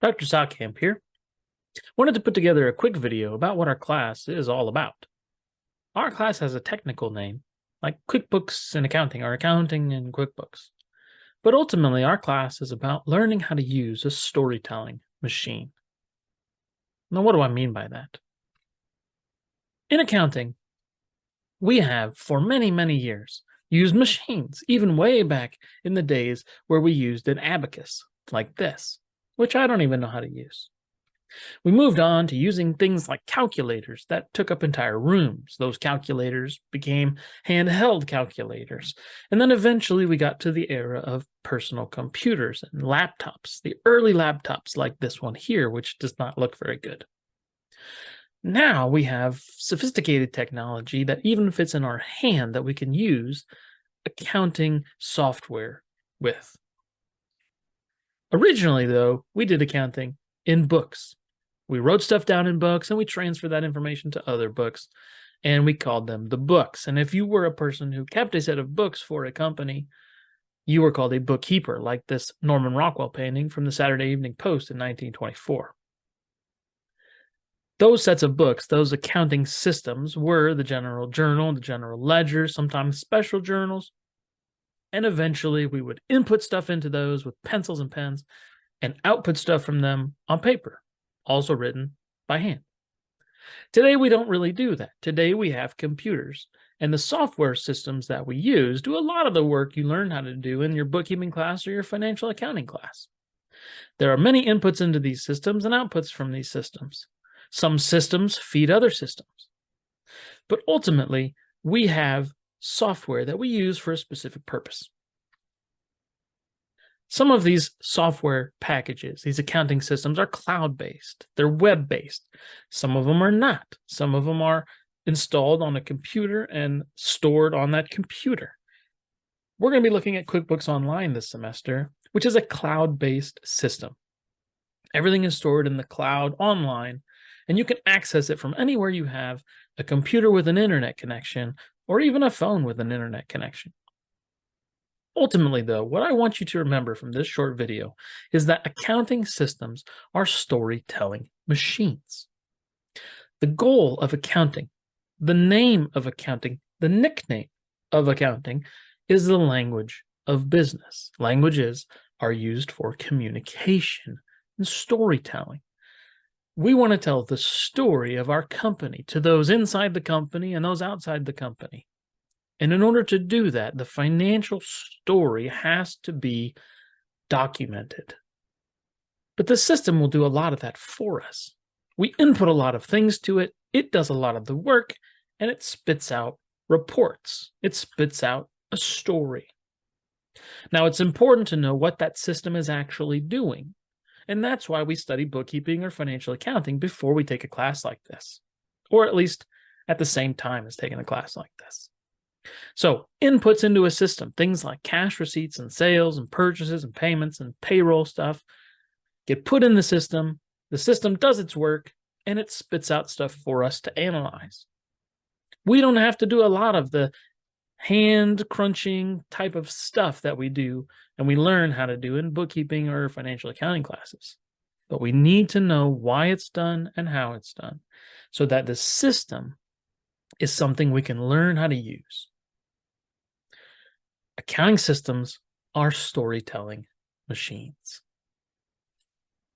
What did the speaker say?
Dr. Sockhamp here. Wanted to put together a quick video about what our class is all about. Our class has a technical name, like QuickBooks and Accounting, or Accounting and QuickBooks. But ultimately, our class is about learning how to use a storytelling machine. Now, what do I mean by that? In accounting, we have, for many, many years, used machines, even way back in the days where we used an abacus, like this, which I don't even know how to use. We moved on to using things like calculators that took up entire rooms. Those calculators became handheld calculators. And then eventually we got to the era of personal computers and laptops, the early laptops like this one here, which does not look very good. Now we have sophisticated technology that even fits in our hand that we can use accounting software with. Originally, though, we did accounting in books. We wrote stuff down in books and we transferred that information to other books, and we called them the books. And if you were a person who kept a set of books for a company, you were called a bookkeeper, like this Norman Rockwell painting from the Saturday Evening Post in 1924. Those sets of books, those accounting systems, were the general journal, the general ledger, sometimes special journals. And eventually we would input stuff into those with pencils and pens and output stuff from them on paper, also written by hand. Today, we don't really do that. Today, we have computers, and the software systems that we use do a lot of the work you learn how to do in your bookkeeping class or your financial accounting class. There are many inputs into these systems and outputs from these systems. Some systems feed other systems. But ultimately, we have software that we use for a specific purpose. Some of these software packages, these accounting systems, are cloud-based. They're web-based. Some of them are not. Some of them are installed on a computer and stored on that computer. We're going to be looking at QuickBooks Online this semester, which is a cloud-based system. Everything is stored in the cloud online, and you can access it from anywhere you have a computer with an internet connection or even a phone with an internet connection. Ultimately, though, what I want you to remember from this short video is that accounting systems are storytelling machines. The goal of accounting, the name of accounting, the nickname of accounting is the language of business. Languages are used for communication and storytelling. We want to tell the story of our company to those inside the company and those outside the company. And in order to do that, the financial story has to be documented. But the system will do a lot of that for us. We input a lot of things to it, it does a lot of the work, and it spits out reports. It spits out a story. Now, it's important to know what that system is actually doing. And that's why we study bookkeeping or financial accounting before we take a class like this, or at least at the same time as taking a class like this. So inputs into a system, things like cash receipts and sales and purchases and payments and payroll stuff, get put in the system does its work, and it spits out stuff for us to analyze. We don't have to do a lot of the hand crunching type of stuff that we do and we learn how to do in bookkeeping or financial accounting classes. But we need to know why it's done and how it's done so that the system is something we can learn how to use. Accounting systems are storytelling machines.